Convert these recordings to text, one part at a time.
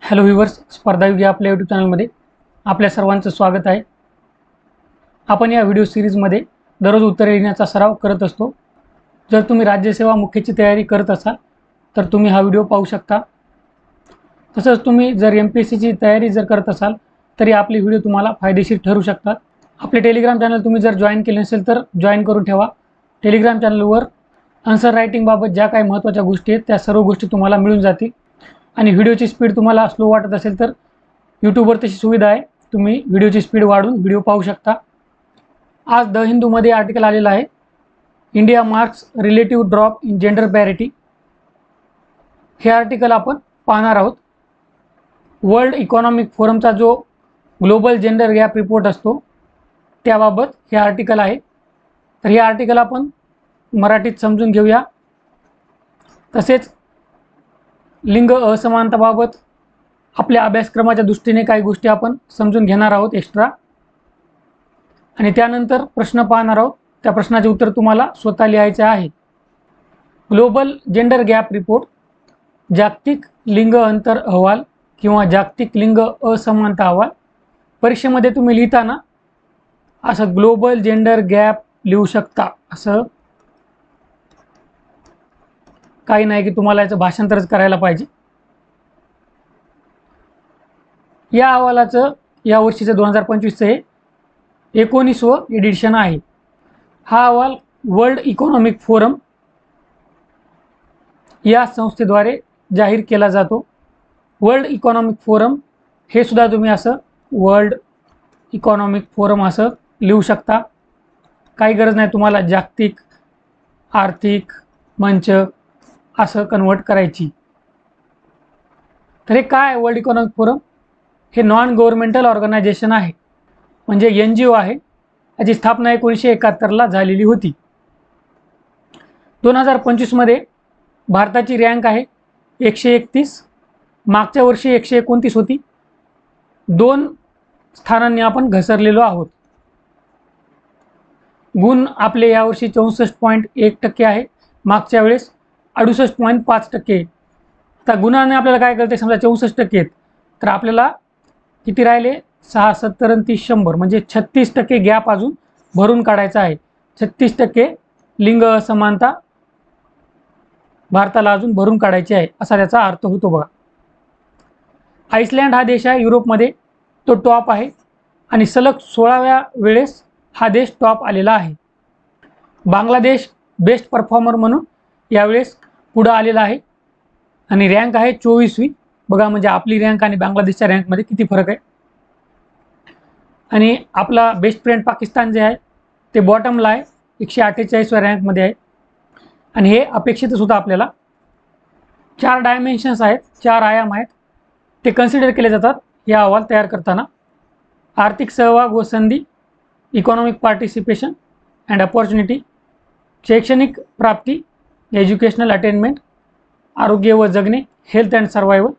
Hello viewers, स्पर्धायुग या आपल्या YouTube चॅनलमध्ये आपल्या सर्वांचं स्वागत आहे। आपण या व्हिडिओ सिरीजमध्ये दररोज उत्तरे लिहिण्याचा सराव करत असतो। जर तुम्ही राज्यसेवा मुख्यची तयारी करत असाल तर तुम्ही हा व्हिडिओ पाहू शकता। तसंच तुम्ही जर MPSCची तयारी करत असाल तरी आपले व्हिडिओ तुम्हाला फायदेशीर ठरू शकतात। आपले टेलिग्राम चॅनल तुम्ही जर जॉईन केले नसेल तर जॉईन करून ठेवा। टेलिग्राम चॅनलवर आन्सर रायटिंग बाबत ज्या काही महत्त्वाच्या गोष्टी आहेत त्या सर्व गोष्टी तुम्हाला मिळून जातील। आणि व्हिडिओची स्पीड तुम्हाला स्लो वाटत असेल तर यूट्यूबवर तशी सुविधा आहे, तुम्ही व्हिडिओची स्पीड वाढवून व्हिडिओ पाहू शकता। आज द हिंदूमध्ये आर्टिकल आलेला आहे, India marks relative drop in gender parity. हे आर्टिकल आपण पाहणार आहोत। वर्ल्ड इकॉनॉमिक फोरमचा जो ग्लोबल जेंडर गॅप रिपोर्ट असतो त्याबाबत हे आर्टिकल आहे। तर हे आर्टिकल आपण मराठीत समजून घेऊया। तसेच लिंग असमानताबाबत आपल्या अभ्यासक्रमाच्या दृष्टीने काही गोष्टी आपण समजून घेणार आहोत एक्स्ट्रा, आणि त्यानंतर प्रश्न पाहणार आहोत। त्या प्रश्नाचे उत्तर तुम्हाला स्वतः लिहायचे आहे। ग्लोबल जेंडर गॅप रिपोर्ट, जागतिक लिंग अंतर अहवाल किंवा जागतिक लिंग असमानता अहवाल। परीक्षेमध्ये तुम्ही लिहिताना असं ग्लोबल जेंडर गॅप लिहू शकता, असं काही नाही की तुम्हाला याचं भाषांतरच करायला पाहिजे। या अहवालाचं या वर्षीचं 2025चं हे 19वे एडिशन आहे। हा अहवाल वर्ल्ड इकॉनॉमिक फोरम या संस्थेद्वारे जाहीर केला जातो। वर्ल्ड इकॉनॉमिक फोरम हे सुद्धा तुम्ही असं वर्ल्ड इकॉनॉमिक फोरम असं लिहू शकता, काही गरज नाही तुम्हाला जागतिक आर्थिक मंच असं कन्वर्ट करायची। तर हे काय वर्ल्ड इकॉनॉमिक फोरम? हे नॉन गव्हर्नमेंटल ऑर्गनायझेशन आहे, म्हणजे NGO आहे। याची स्थापना 1971ला झालेली होती। 2025 मध्ये भारताची रँक आहे 131, मागच्या वर्षी 129 होती। 2 स्थानांनी आपण घसरलेलो आहोत। गुण आपले यावर्षी 64.1% आहे, मागच्या वेळेस 68.5%। आता गुणाने आपल्याला काय कळते, समजा 64% आहेत तर आपल्याला किती राहिले, 6, 70 आणि 30, 100 म्हणजे 36% गॅप अजून भरून काढायचा आहे। 36% लिंग असमानता भारताला अजून भरून काढायची आहे, असा त्याचा अर्थ होतो बघा। आइसलँड हा देश आहे युरोपमध्ये, तो टॉप आहे आणि सलग 16व्या वेळेस हा देश टॉप आलेला आहे। बांगलादेश बेस्ट परफॉर्मर म्हणून यावेळेस पुढे आलेला आहे आणि रँक आहे 24वी। बघा म्हणजे आपली रँक आणि बांगलादेशच्या रँकमध्ये किती फरक आहे। आणि आपला बेस्ट फ्रेंड पाकिस्तान जे आहे ते बॉटमला आहे, 148व्या रँकमध्ये आहे। आणि हे अपेक्षितच होतं आपल्याला। 4 डायमेन्शन्स आहेत, 4 आयाम आहेत, ते कन्सिडर केले जातात या अहवाल तयार करताना। आर्थिक सहभाग व संधी, इकॉनॉमिक पार्टिसिपेशन अँड अपॉर्च्युनिटी, शैक्षणिक प्राप्ती, एज्युकेशनल अटेनमेंट, आरोग्य व जगणे, हेल्थ अँड सर्वायवल,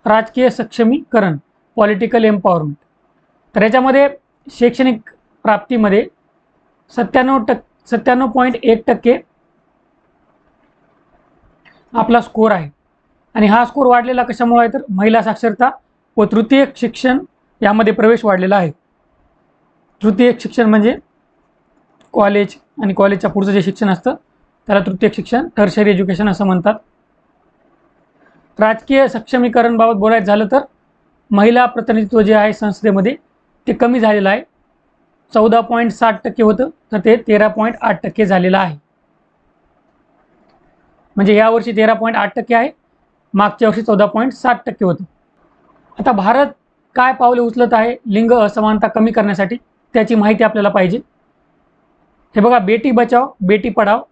राजकीय सक्षमीकरण, पॉलिटिकल एम्पॉवरमेंट। तर याच्यामध्ये शैक्षणिक प्राप्तीमध्ये 97.1% आपला स्कोर आहे। आणि हा स्कोर वाढलेला कशामुळे आहे तर महिला साक्षरता व तृतीयक शिक्षण यामध्ये प्रवेश वाढलेला आहे। तृतीयक शिक्षण म्हणजे कॉलेज आणि कॉलेजच्या पुढचं जे शिक्षण असतं त्याला तृतीयक शिक्षण, टर्शरी एज्युकेशन असं म्हणतात। राजकीय सक्षमीकरण बाबत बोलायचं झालं तर महिला प्रतिनिधित्व जे आहे संसदेमध्ये ते कमी झालेलं आहे। 14.60% होतं तर ते 13.8% झालेलं आहे। म्हणजे यावर्षी 13.8% आहे, मागच्या वर्षी 14.60% होतं। आता भारत काय पावले उचलत आहे लिंग असमानता कमी करण्यासाठी, त्याची माहिती आपल्याला पाहिजे। हे बघा, बेटी बचाओ बेटी पढाओ।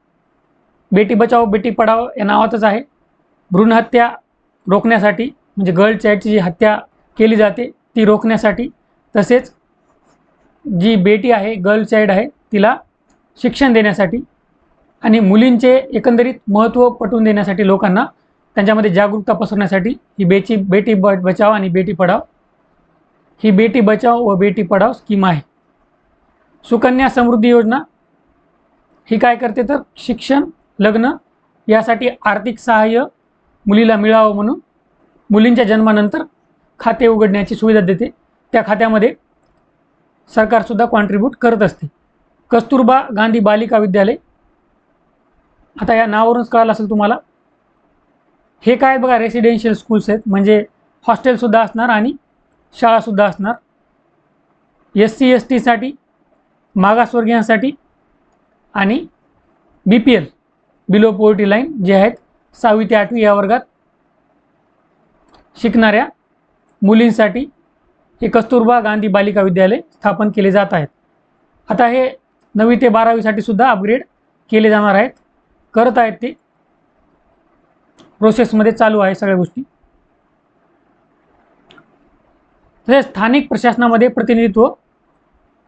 बेटी बचाओ बेटी पढाओ या नावातच आहे। भ्रूण हत्या रोखण्यासाठी, म्हणजे गर्ल चाइल्डची जी हत्या केली जाते ती रोखण्यासाठी, तसेच जी बेटी आहे गर्ल चाइल्ड आहे तिला शिक्षण देण्यासाठी आणि मुलींचे एकंदरीत महत्त्व पटवून देण्यासाठी, लोकांना त्यांच्यामध्ये जागरूकता पसरवण्यासाठी ही बेटी बचाओ आणि बेटी पढाओ ही बेटी बचाओ व बेटी पढाओ स्कीम आहे। सुकन्या समृद्धी योजना ही काय करते तर शिक्षण, लग्न यासाठी आर्थिक सहाय्य मुलीला मिळावं म्हणून मुलींच्या जन्मानंतर खाते उघडण्याची सुविधा देते, त्या खात्यामध्ये सरकारसुद्धा कॉन्ट्रीब्यूट करत असते. कस्तुरबा गांधी बालिका विद्यालय, आता या नावावरूनच कळालं असेल तुम्हाला, हे काय बघा रेसिडेन्शियल स्कूल्स आहेत, म्हणजे हॉस्टेलसुद्धा असणार आणि शाळासुद्धा असणार. SC ST साठी, मागासवर्गीयांसाठी आणि BPL बिलो पॉवर्टी लाईन जे आहेत 6वी ते 8वी या वर्गात शिकणाऱ्या मुलींसाठी हे कस्तुरबा गांधी बालिका विद्यालय स्थापन केले जात आहेत. आता हे 9वी ते 12वी साठी सुद्धा अपग्रेड केले जाणार आहेत, करत आहेत ते, प्रोसेसमध्ये चालू आहे सगळ्या गोष्टी. तसेच स्थानिक प्रशासनामध्ये प्रतिनिधित्व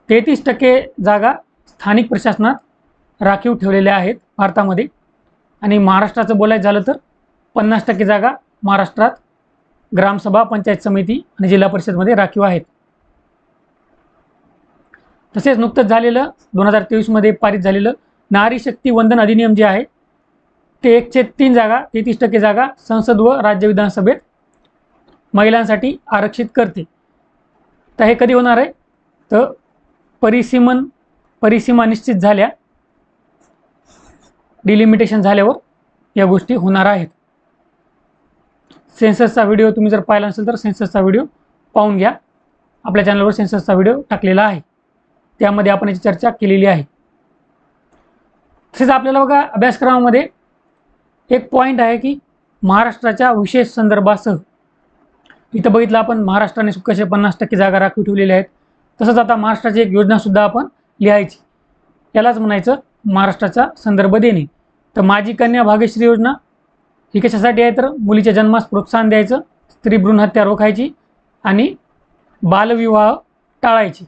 33% जागा स्थानिक प्रशासनात राखीव ठेवलेल्या आहेत भारतामध्ये. आणि महाराष्ट्राचं बोलायचं झालं तर 50% जागा महाराष्ट्रात ग्रामसभा, पंचायत समिती आणि जिल्हा परिषदमध्ये राखीव आहेत. तसेच नुकतंच झालेलं 2023 मध्ये पारित झालेलं नारी शक्ती वंदन अधिनियम जे आहे ते 1/3 जागा 33% जागा संसद व राज्य विधानसभेत महिलांसाठी आरक्षित करते. तर हे कधी होणार आहे, तर परिसीमा निश्चित झाल्या, डिलिमिटेशन झाल्यावर या गोष्टी होणार आहेत. सेन्ससचा व्हिडिओ तुम्ही जर पाहिला नसेल तर सेन्ससचा व्हिडिओ पाहून घ्या. आपल्या चॅनलवर सेन्ससचा व्हिडिओ टाकलेला आहे, त्यामध्ये आपण याची चर्चा केलेली आहे. तसेच आपल्याला बघा अभ्यासक्रमामध्ये एक पॉईंट आहे की महाराष्ट्राच्या विशेष संदर्भासह, इथं बघितलं आपण महाराष्ट्राने कसे 50% जागा राखीव ठेवलेल्या आहेत. तसंच आता महाराष्ट्राची एक योजनासुद्धा आपण लिहायची, यालाच म्हणायचं महाराष्ट्राचा संदर्भ देणे. तर माझी कन्या भाग्यश्री योजना ही कशासाठी आहे, तर मुलीच्या जन्मास प्रोत्साहन द्यायचं, स्त्री भ्रूण हत्या रोखायची आणि बालविवाह टाळायची.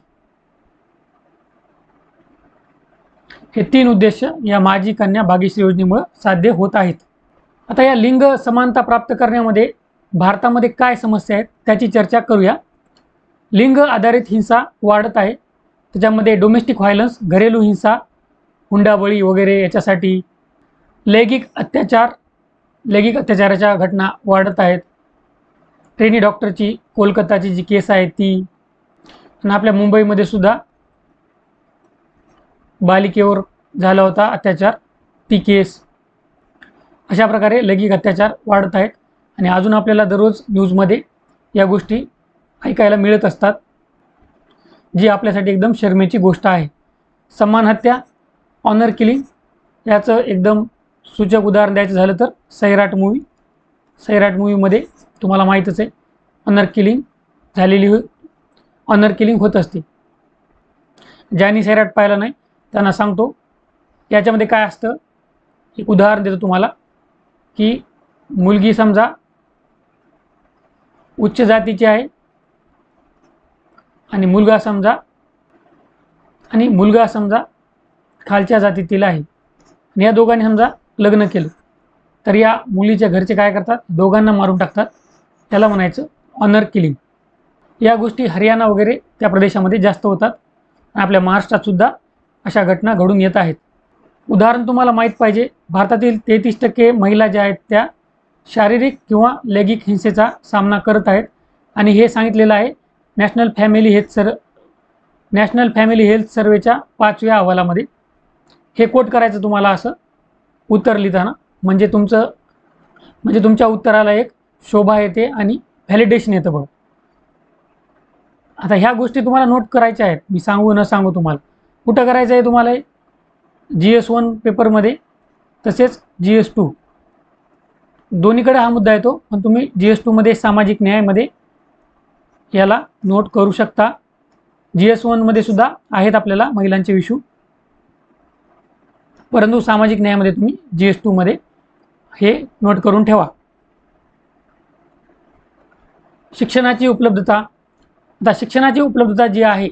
हे 3 उद्देश या माझी कन्या भाग्यश्री योजनेमुळे साध्य होत आहेत. आता या लिंग समानता प्राप्त करण्यामध्ये भारतामध्ये काय समस्या आहेत त्याची चर्चा करूया. लिंग आधारित हिंसा वाढत आहे, त्याच्यामध्ये डोमेस्टिक व्हायलन्स, घरेलू हिंसा, हुंडाबळी वगैरे याच्यासाठी लैंगिक अत्याचाराच्या घटना वाढत आहेत. ट्रेनी डॉक्टरची कोलकाताची जी केस आहे ती, आणि आपल्या मुंबईमध्ये सुद्धा बालिकेवर झाला होता अत्याचार, ती केस. अशा प्रकारे लैंगिक अत्याचार वाढत आहेत आणि अजून आपल्याला दररोज न्यूजमध्ये या गोष्टी ऐकायला मिळत असतात, जी आपल्यासाठी एकदम शरमेची गोष्ट आहे. समान हत्या, ऑनर किलिंग, याचं एकदम सूचक उदाहरण द्यायचं झालं तर सैराट मूवीमध्ये तुम्हाला माहीतच आहे ऑनर किलिंग होत असते. ज्यांनी सैराट पाहिला नाही त्यांना सांगतो, याच्यामध्ये काय असतं, एक उदाहरण देतो तुम्हाला की मुलगी समजा उच्च जातीची आहे आणि मुलगा समजा खालच्या जातीतील आहे, आणि या दोघांनी समजा लग्न केलं, तर या मुलीच्या घरचे काय करतात, दोघांना मारून टाकतात. त्याला म्हणायचं ऑनर किलिंग. या गोष्टी हरियाणा वगैरे त्या प्रदेशामध्ये जास्त होतात, आणि आपल्या महाराष्ट्रात सुद्धा अशा घटना घडून येत आहेत. उदाहरण तुम्हाला माहीत पाहिजे, भारतातील 33% महिला ज्या आहेत त्या शारीरिक किंवा लैंगिक हिंसेचा सामना करत आहेत, आणि हे सांगितलेलं आहे नॅशनल फॅमिली हेल्थ सर्वेच्या 5व्या अहवालामध्ये. हे कोट करायचं तुम्हाला असं उत्तर लिहिताना, म्हणजे तुमच्या उत्तराला एक शोभा येते आणि व्हॅलिडेशन येतं बघ. आता ह्या गोष्टी तुम्हाला नोट करायच्या आहेत, मी सांगू न सांगू तुम्हाला. कुठं करायचं आहे तुम्हाला, GS1 पेपरमध्ये तसेच GS2 दोन्हीकडे हा मुद्दा येतो, पण तुम्ही GS2 मध्ये सामाजिक न्यायामध्ये याला नोट करू शकता. GS1 मध्ये सुद्धा आहेत आपल्याला महिलांचे इश्यू, परंतु सामाजिक न्यायामध्ये तुम्ही GS2 मध्ये हे नोट करून ठेवा. शिक्षणाची उपलब्धता, आता शिक्षणाची उपलब्धता जी आहे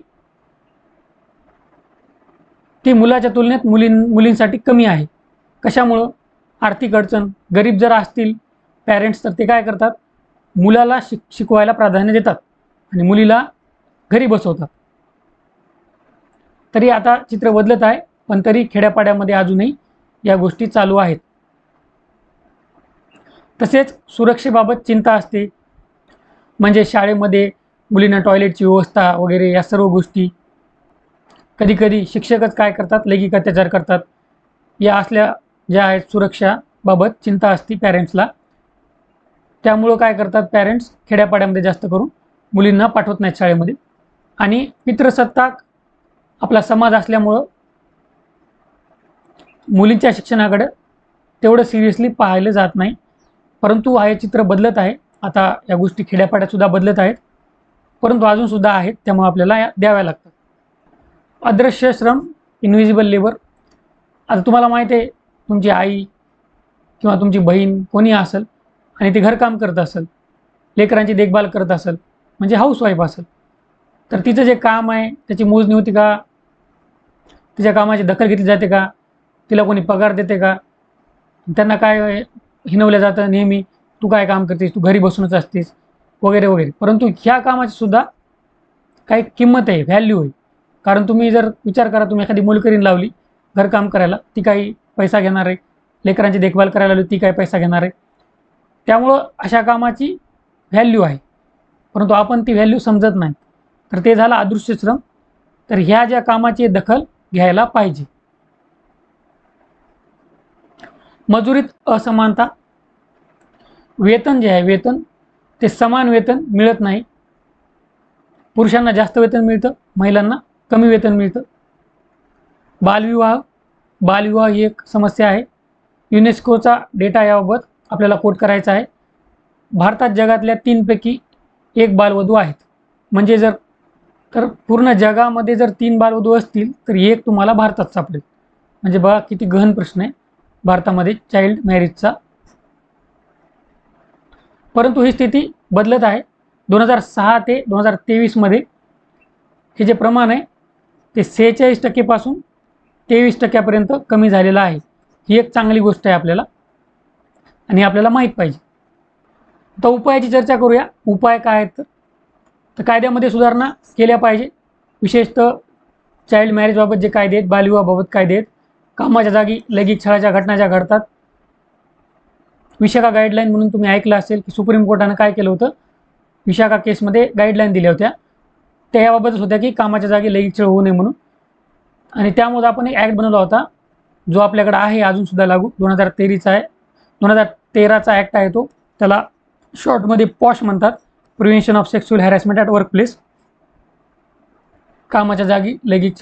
ती मुलाच्या तुलनेत मुलींसाठी कमी आहे. कशामुळं, आर्थिक अडचण, गरीब जर असतील पॅरेंट्स तर ते काय करतात, मुलाला शिकवायला प्राधान्य देतात आणि मुलीला घरी बसवतात. तरी आता चित्र बदलत आहे, पण तरी खेड्यापाड्यामध्ये अजूनही या गोष्टी चालू आहेत. तसेच सुरक्षेबाबत चिंता असते. म्हणजे शाळेमध्ये मुलींना टॉयलेटची व्यवस्था वगैरे या सर्व गोष्टी. कधीकधी शिक्षकच काय करतात, लैंगिक अत्याचार करतात. या असल्या ज्या आहेत सुरक्षाबाबत चिंता असते पॅरेंट्सला. त्यामुळं काय करतात पॅरेंट्स खेड्यापाड्यामध्ये जास्त करून मुलींना पाठवत नाहीत शाळेमध्ये. आणि पितृसत्ताक आपला समाज असल्यामुळं मुलींच्या शिक्षणाकडे तेवढं सिरियसली पाहिलं जात नाही. परंतु हे चित्र बदलत आहे. आता या गोष्टी खेड्यापाड्यातसुद्धा बदलत आहेत, परंतु अजूनसुद्धा आहेत, त्यामुळे आपल्याला या द्याव्या लागतात. अदृश्य श्रम, इनव्हिजिबल लेबर. आता तुम्हाला माहीत आहे, तुमची आई किंवा तुमची बहीण कोणी असेल आणि ती घरकाम करत असेल, लेकरांची देखभाल करत असेल, म्हणजे हाऊसवाईफ असेल, तर तिचं जे काम आहे त्याची मोजणी होती का? तिच्या कामाची दखल घेतली जाते का? तिला कोणी पगार देते का? त्यांना काय हिणवलं जातं नेहमी, तू काय काम करतेस, तू घरी बसूनच असतेस वगैरे वगैरे. परंतु ह्या कामाची सुद्धा काही किंमत आहे, व्हॅल्यू आहे. कारण तुम्ही जर विचार करा, तुम्ही एखादी मोलकरीण लावली घरकाम करायला, ती काही पैसा घेणार आहे. लेकरांची देखभाल करायला लावली, ती काही पैसा घेणार आहे. त्यामुळं अशा कामाची व्हॅल्यू आहे, परंतु आपण ती व्हॅल्यू समजत नाही. तर ते झालं अदृश्य श्रम. तर ह्या ज्या कामाची दखल घ्यायला पाहिजे. मजुरीत असमानता. वेतन जे आहे, वेतन ते समान वेतन मिळत नाही. पुरुषांना जास्त वेतन मिळतं, महिलांना कमी वेतन मिळतं. बालविवाह. बालविवाह ही एक समस्या आहे. युनेस्कोचा डेटा याबाबत आपल्याला कोट करायचा आहे. भारतात जगातल्या 3 पैकी 1 बालवधू आहेत. म्हणजे जर पूर्ण जगामध्ये जर 3 बालवधू असतील तर एक तुम्हाला भारतात सापडेल. म्हणजे बघा किती गहन प्रश्न आहे भारतामध्ये चाइल्ड मॅरेजचा. परंतु ही स्थिती बदलत आहे. 2006 ते 2023 हे जे प्रमाण आहे ते 46% पासून 23% कमी झालेलं आहे. ही एक चांगली गोष्ट आहे आपल्याला, आणि आपल्याला माहीत पाहिजे. आता उपायाची चर्चा करूया. उपाय काय आहेत? तर कायद्यामध्ये सुधारणा केल्या पाहिजे. विशेषतः चाइल्ड मॅरेजबाबत जे कायदे आहेत, बालविवाहाबाबत कायदे आहेत, कामाच्या जागी लैंगिक छळाच्या घटना ज्या घडतात. विशाखा गाईडलाईन म्हणून तुम्ही ऐकलं असेल की सुप्रीम कोर्टानं काय केलं होतं, विशाखा केसमध्ये गाईडलाईन दिल्या होत्या. त्या याबाबतच होत्या की कामाच्या जागी लैंगिक छळ होऊ नये म्हणून. आणि त्यामुळे आपण एक ॲक्ट बनवला होता, जो आपल्याकडे आहे अजूनसुद्धा लागू. 2013चा आहे, 2013चा ॲक्ट आहे तो. त्याला शॉर्टमध्ये पॉश म्हणतात, prevention of sexual harassment at work place. कामाच्या जागी लैंगिक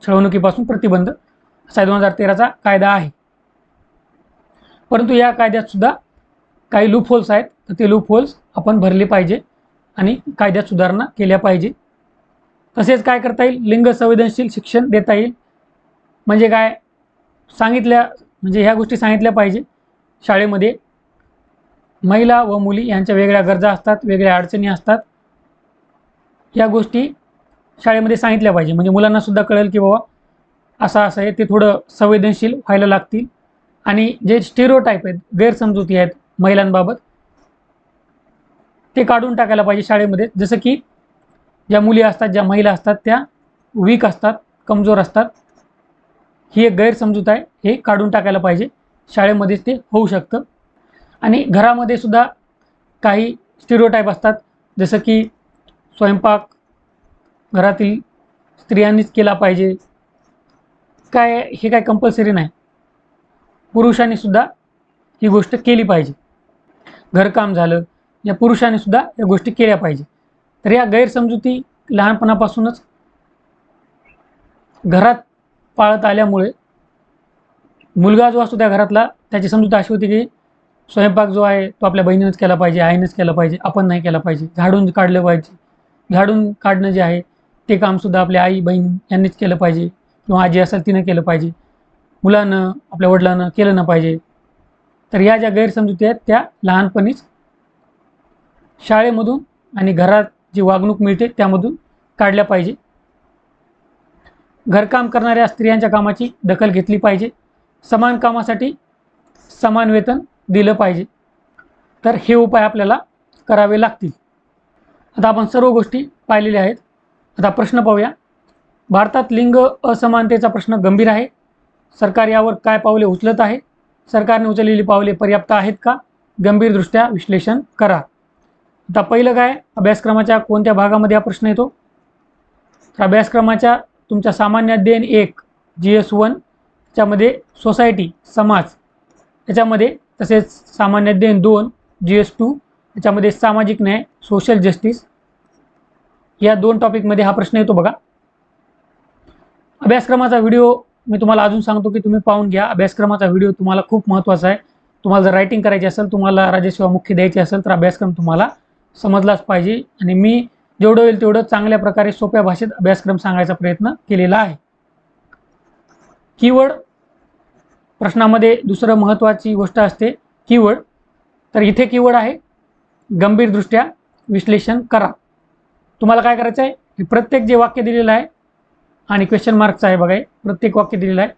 छळवणुकीपासून प्रतिबंध असा 2013चा कायदा आहे. परंतु या कायद्यात सुद्धा काही लूप होल्स आहेत. तर ते लूप होल्स आपण भरले पाहिजे आणि कायद्यात सुधारणा केल्या पाहिजे. तसेच काय करता येईल, लिंग संवेदनशील शिक्षण देता येईल. म्हणजे काय म्हणजे ह्या गोष्टी सांगितल्या पाहिजे शाळेमध्ये. महिला व मुली यांच्या वेगळ्या गरजा असतात, वेगळ्या अडचणी असतात. या गोष्टी शाळेमध्ये सांगितल्या पाहिजे. म्हणजे मुलांनासुद्धा कळेल की बाबा असं असं आहे, ते थोडं संवेदनशील व्हायला लागतील. आणि जे स्टिरियोटाईप आहेत, गैरसमजुती आहेत महिलांबाबत, ते काढून टाकायला पाहिजे शाळेमध्ये. जसं की ज्या मुली असतात, ज्या महिला असतात, त्या वीक असतात, कमजोर असतात. ही एक गैरसमजूत आहे, हे काढून टाकायला पाहिजे. शाळेमध्येच ते होऊ शकतं. आणि घरामध्ये सुद्धा काही स्टिरियोटाईप असतात, जसं की स्वयंपाक घरातील स्त्रियांनीच केला पाहिजे. हे काय कंपल्सरी नाही, पुरुषांनी सुद्धा ही गोष्ट केली पाहिजे. घरकाम झालं, या पुरुषांनी सुद्धा या गोष्टी केल्या पाहिजे. तर या गैरसमजुती लहानपणापासूनच घरात पाळत आल्यामुळे मुलगा जो असतो त्या घरातला, त्याची समजूत अशी होती की स्वयंपाक जो आहे तो आपल्या बहिणीनंच केला पाहिजे, आईनंच केला पाहिजे, आपण नाही केला पाहिजे. झाडून काढलं पाहिजे, झाडून काढणं जे आहे ते कामसुद्धा आपल्या आई बहीण यांनीच केलं पाहिजे, किंवा आजी असेल तिनं केलं पाहिजे. मुलानं आपल्या वडिलांनं केलं न पाहिजे. तर या ज्या गैरसमजुती आहेत त्या लहानपणीच शाळेमधून आणि घरात जी वागणूक मिळते त्यामधून काढल्या पाहिजे. घरकाम करणाऱ्या स्त्रियांच्या कामाची दखल घेतली पाहिजे. समान कामासाठी समान वेतन दिलं पाहिजे. तर हे उपाय आपल्याला करावे लागतील. आता आपण सर्व गोष्टी पाहिलेल्या आहेत. आता प्रश्न पाहूया. भारतात लिंग असमानतेचा प्रश्न गंभीर आहे. सरकार यावर काय पावले उचलत आहे? सरकारने उचललेली पावले पर्याप्त आहेत का? गंभीरदृष्ट्या विश्लेषण करा. आता पहिलं काय, अभ्यासक्रमाच्या कोणत्या भागामध्ये हा प्रश्न येतो? तर अभ्यासक्रमाच्या तुमच्या सामान्य अध्ययन 1 GS1 त्याच्यामध्ये सोसायटी समाज, त्याच्यामध्ये तसेच सामान्य अध्ययन 2 GS2 त्याच्यामध्ये सामाजिक न्याय सोशल जस्टिस, या 2 टॉपिकमध्ये हा प्रश्न येतो बघा. अभ्यासक्रमाचा व्हिडिओ मी तुम्हाला अजून सांगतो की तुम्ही पाहून घ्या. अभ्यासक्रमाचा व्हिडिओ तुम्हाला खूप महत्त्वाचा आहे. तुम्हाला जर रायटिंग करायची असेल, तुम्हाला राज्यसेवा मुख्य द्यायची असेल तर अभ्यासक्रम तुम्हाला समजलाच पाहिजे. आणि मी जेवढं होईल तेवढं चांगल्या प्रकारे सोप्या भाषेत अभ्यासक्रम सांगायचा प्रयत्न केलेला आहे. कीवर्ड प्रश्नामध्ये दुसरं महत्त्वाची गोष्ट असते कीवर्ड. तर इथे कीवर्ड आहे गंभीरदृष्ट्या विश्लेषण करा. तुम्हाला काय करायचं आहे, की प्रत्येक जे वाक्य दिलेलं आहे आणि क्वेश्चन मार्कचं आहे बघा, प्रत्येक वाक्य दिलेलं आहे,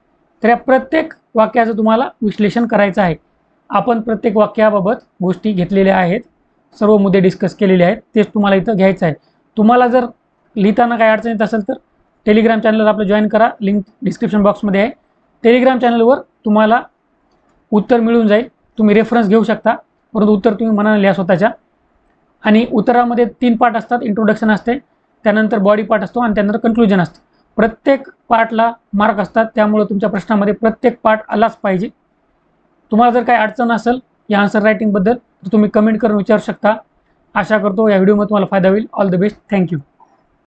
तर या प्रत्येक वाक्याचं तुम्हाला विश्लेषण करायचं आहे. आपण प्रत्येक वाक्याबाबत गोष्टी घेतलेल्या आहेत, सर्व मुद्दे डिस्कस केलेले आहेत, तेच तुम्हाला इथं घ्यायचं आहे. तुम्हाला जर लिहिताना काही अडचण येत असेल तर टेलिग्राम चॅनल आपलं जॉईन करा, लिंक डिस्क्रिप्शन बॉक्समध्ये आहे. टेलिग्राम चॅनलवर तुम्हाला उत्तर मिळून जाईल. तुम्ही रेफरन्स घेऊ शकता, परंतु उत्तर तुम्ही मनाने लिहा स्वतःच्या. आणि उत्तरामध्ये 3 पार्ट असतात. इंट्रोडक्शन असते, त्यानंतर बॉडी पार्ट असतो आणि त्यानंतर कन्क्लुजन असतं. प्रत्येक पार्टला मार्क असतात, त्यामुळे तुमच्या प्रश्नामध्ये प्रत्येक पार्ट आलाच पाहिजे. तुम्हाला जर काही अडचण असेल या आन्सर रायटिंगबद्दल तर तुम्ही कमेंट करून विचारू शकता. आशा करतो या व्हिडिओमध्ये तुम्हाला फायदा होईल. All the best. थँक्यू.